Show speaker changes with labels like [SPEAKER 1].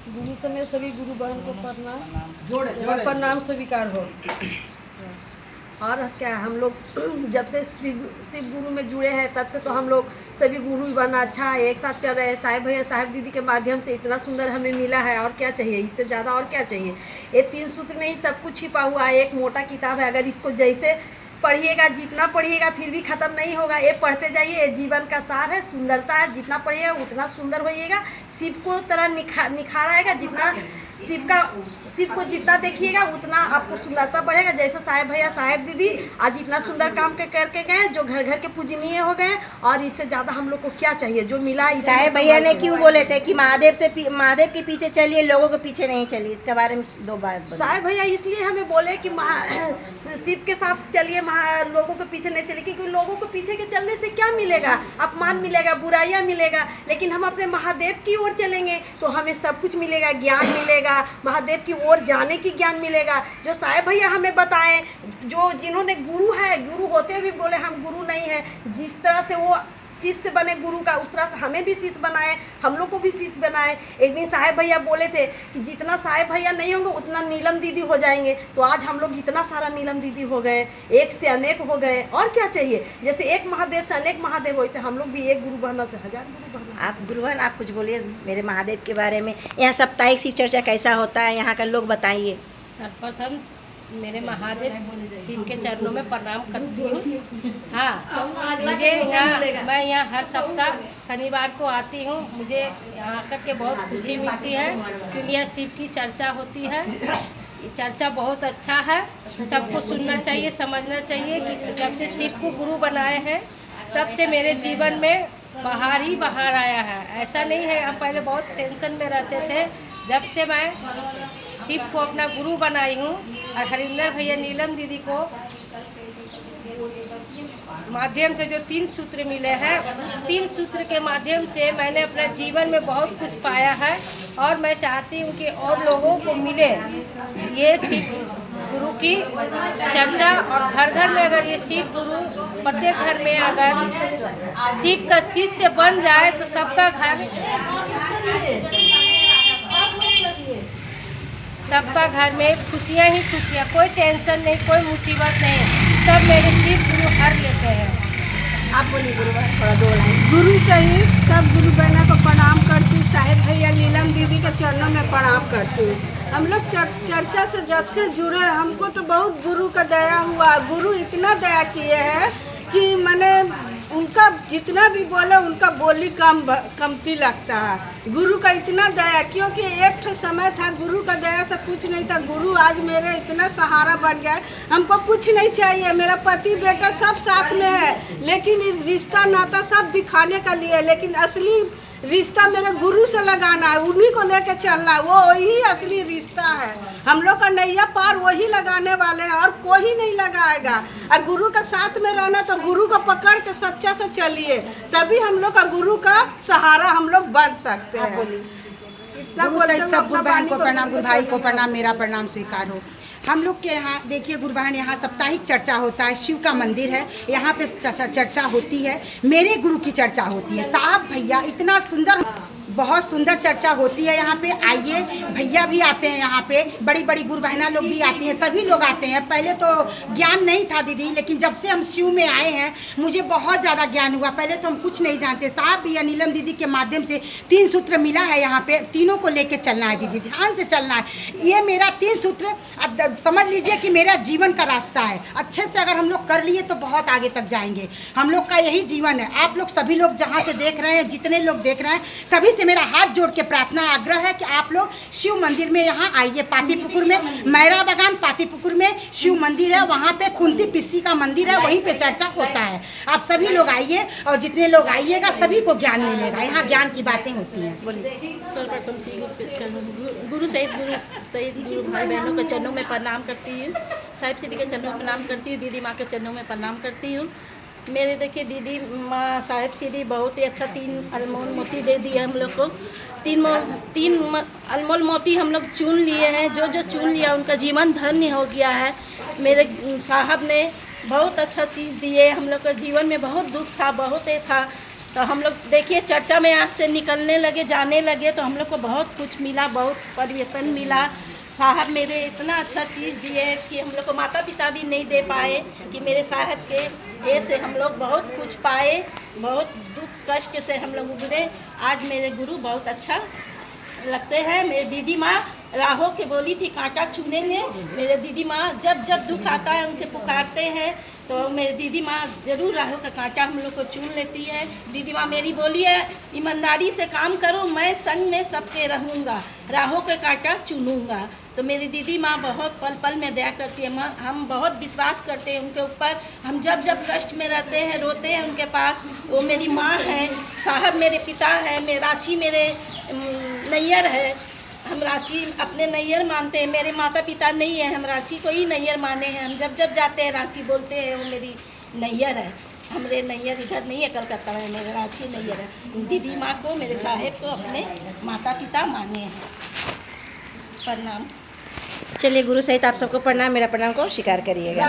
[SPEAKER 1] गुरु समेत सभी गुरु बहन को प्रणाम।
[SPEAKER 2] जोड़े
[SPEAKER 1] प्रणाम स्वीकार हो। और क्या हम लोग जब से शिव गुरु में जुड़े हैं तब से तो हम लोग सभी गुरु बना अच्छा है, एक साथ चल रहे हैं। साहिब भैया साहिब दीदी के माध्यम से इतना सुंदर हमें मिला है, और क्या चाहिए इससे ज़्यादा, और क्या चाहिए। ये 3 सूत्र में ही सब कुछ छिपा हुआ है। एक मोटा किताब है, अगर इसको जैसे पढ़िएगा, जितना पढ़िएगा फिर भी ख़त्म नहीं होगा। ये पढ़ते जाइए, ये जीवन का सार है, सुंदरता है। जितना पढ़िएगा उतना सुंदर होइएगा। शिव को तरह निखार आएगा। जितना शिव को जितना देखिएगा उतना आपको सुंदरता बढ़ेगा। जैसे साहिब भैया साहिब दीदी आज इतना सुंदर काम करके गए, जो घर घर के पूजनीय हो गए। और इससे ज़्यादा हम लोग को क्या चाहिए, जो मिला।
[SPEAKER 3] साहिब भैया ने क्यों बोले थे कि महादेव के पीछे चलिए, लोगों के पीछे नहीं चलिए, इसके बारे में 2 बात बोलिए।
[SPEAKER 1] साहिब भैया इसलिए हमें बोले कि शिव के साथ चलिए, लोगों के पीछे नहीं चलिए। क्योंकि लोगों के पीछे के चलने से क्या मिलेगा, अपमान मिलेगा, बुराइयां मिलेगा। लेकिन हम अपने महादेव की ओर चलेंगे तो हमें सब कुछ मिलेगा, ज्ञान मिलेगा, महादेव की ओर जाने की ज्ञान मिलेगा। जो साहिब भैया हमें बताएं, जो जिन्होंने गुरु है, गुरु होते हुए भी बोले हम गुरु नहीं है। जिस तरह से वो शिष्य बने गुरु का, उस तरह से हमें भी शिष्य बनाए, हम लोग को भी शिष्य बनाए। एक दिन साहिब भैया बोले थे कि जितना साहिब भैया नहीं होंगे उतना नीलम दीदी हो जाएंगे। तो आज हम लोग इतना सारा नीलम दीदी हो गए, एक से अनेक हो गए। और क्या चाहिए। जैसे एक महादेव से अनेक महादेव, वैसे हम लोग भी एक गुरु बहना से 1000 गुरु बहना।
[SPEAKER 3] आप गुरु बहन, आप कुछ बोलिए मेरे महादेव के बारे में। यहाँ साप्ताहिक शिव चर्चा कैसा होता है, यहाँ का लोग बताइए।
[SPEAKER 4] सर्वप्रथम मेरे महादेव शिव के चरणों में प्रणाम करती हूँ। हाँ, मुझे मैं यहाँ हर सप्ताह शनिवार को आती हूँ। मुझे यहाँ आकर के बहुत खुशी मिलती है, क्योंकि यह शिव की चर्चा होती है। ये चर्चा बहुत अच्छा है, सबको सुनना चाहिए, समझना चाहिए कि जब से शिव को गुरु बनाए हैं तब से मेरे जीवन में बाहर ही बाहर आया है। ऐसा नहीं है, हम पहले बहुत टेंशन में रहते थे। जब से मैं शिव को अपना गुरु बनाई हूँ और हरिंदर भैया नीलम दीदी को माध्यम से जो 3 सूत्र मिले हैं, उस 3 सूत्र के माध्यम से मैंने अपने जीवन में बहुत कुछ पाया है। और मैं चाहती हूँ कि और लोगों को मिले ये शिव गुरु की चर्चा। और घर घर में अगर ये शिव गुरु, प्रत्येक घर में अगर शिव का शिष्य बन जाए तो सबका घर में खुशियाँ ही खुशियाँ, कोई टेंशन नहीं, कोई मुसीबत नहीं, सब मेरे शिव गुरु हर लेते हैं।
[SPEAKER 3] आप बोलिए गुरु बहन, थोड़ा 2 लाइन।
[SPEAKER 2] गुरु सहित सब गुरु बहना को प्रणाम करती हूँ। साहिब भैया नीलम दीदी के चरणों में प्रणाम करती हूँ। हम लोग चर्चा से जब से जुड़े, हमको तो बहुत गुरु का दया हुआ। गुरु इतना दया किए हैं कि मैंने उनका जितना भी बोले उनका बोली कमती लगता है। गुरु का इतना दया, क्योंकि एक तो समय था गुरु का दया से कुछ नहीं था। गुरु आज मेरे इतना सहारा बन गया। हमको कुछ नहीं चाहिए, मेरा पति बेटा सब साथ में है, लेकिन रिश्ता नाता सब दिखाने का लिए। लेकिन असली रिश्ता मेरे गुरु से लगाना है, उन्हीं को लेके चलना है। वो वही असली रिश्ता है। हम लोग का नैया पार वही लगाने वाले हैं, और कोई नहीं लगाएगा। और गुरु का साथ में रहना, तो गुरु को पकड़ के सच्चा से चलिए, तभी हम लोग का गुरु का सहारा हम लोग बन सकते हैं।
[SPEAKER 5] गुरु सहित सब गुरु बहन को प्रणाम, गुरु भाई को प्रणाम, मेरा प्रणाम स्वीकार हो। हम लोग के यहाँ देखिए गुरु बहन, यहाँ साप्ताहिक चर्चा होता है। शिव का मंदिर है, यहाँ पे चर्चा होती है। मेरे गुरु की चर्चा होती है। साहब भैया इतना सुंदर, बहुत सुंदर चर्चा होती है। यहाँ पे आइए, भैया भी आते हैं, यहाँ पे बड़ी बड़ी गुरु बहना लोग भी आती हैं, सभी लोग आते हैं। पहले तो ज्ञान नहीं था दीदी, लेकिन जब से हम शिव में आए हैं मुझे बहुत ज़्यादा ज्ञान हुआ। पहले तो हम कुछ नहीं जानते। साहब भैया नीलम दीदी के माध्यम से 3 सूत्र मिला है। यहाँ पे तीनों को लेके चलना है दीदी, ध्यान से चलना है। ये मेरा 3 सूत्र अब समझ लीजिए कि मेरा जीवन का रास्ता है। अच्छे से अगर हम लोग कर लिए तो बहुत आगे तक जाएंगे। हम लोग का यही जीवन है। आप लोग सभी लोग जहाँ से देख रहे हैं, जितने लोग देख रहे हैं, सभी से मेरा हाथ जोड़ के प्रार्थना आग्रह है कि आप लोग शिव मंदिर में यहाँ आइए। पातीपुकुर में, मैरा बागान पातीपुकुर में शिव मंदिर है। वहाँ पे कुंती पिस्सी का मंदिर है, वहीं पे चर्चा होता है। आप सभी लोग आइए, और जितने लोग आइएगा सभी को ज्ञान मिलेगा। यहाँ ज्ञान की बातें होती हैं।
[SPEAKER 6] सर्वप्रथम गुरु सहित गुरु भाई बहनों के चरणों में प्रणाम करती हूँ। साहिब श्री के चरणों में प्रणाम करती हूँ। दीदी माँ के चरणों में प्रणाम करती हूँ। मेरे देखिए दीदी माँ साहिब श्री बहुत ही अच्छा 3 अनमोल मोती दे दिए हम लोग को। 3 अनमोल मोती हम लोग चुन लिए हैं। जो जो चुन लिया उनका जीवन धन्य हो गया है। मेरे साहब ने बहुत अच्छा चीज़ दिए। हम लोग का जीवन में बहुत दुख था, बहुत ये था, तो हम लोग देखिए चर्चा में आज से निकलने लगे, जाने लगे, तो हम लोग को बहुत कुछ मिला, बहुत परिवर्तन मिला। साहब मेरे इतना अच्छा चीज़ दिए कि हम लोग को माता पिता भी नहीं दे पाए, कि मेरे साहब के ये से हम लोग बहुत कुछ पाए, बहुत दुख कष्ट से हम लोग उबरे। आज मेरे गुरु बहुत अच्छा लगते हैं। मेरी दीदी माँ राहों के बोली थी कांटा चुनेंगे। मेरे दीदी माँ जब जब दुख आता है उनसे पुकारते हैं तो मेरी दीदी माँ ज़रूर राहों का कांटा हम लोग को चुन लेती है। दीदी माँ मेरी बोली है, ईमानदारी से काम करो, मैं संग में सबके रहूँगा, राहों के कांटा चुनूँगा। तो मेरी दीदी माँ बहुत पल पल में दया करती है। माँ हम बहुत विश्वास करते हैं उनके ऊपर। हम जब जब कष्ट में रहते हैं, रोते हैं उनके पास, वो मेरी माँ है। साहब मेरे पिता है, मेरे रांची मेरे नैयर है। हम रांची अपने नैयर मानते हैं, मेरे माता पिता नहीं है, हम रांची को ही नैयर माने हैं। हम जब जब जाते हैं रांची बोलते हैं वो मेरी नैयर है। हमारे नैयर इधर नहीं है, कलकत्ता में, मेरे रांची नैयर है। दीदी माँ को, मेरे साहेब को अपने माता पिता माने हैं। प्रणाम।
[SPEAKER 3] चलिए गुरु सहित आप सबको प्रणाम, मेरा प्रणाम को स्वीकार करिएगा।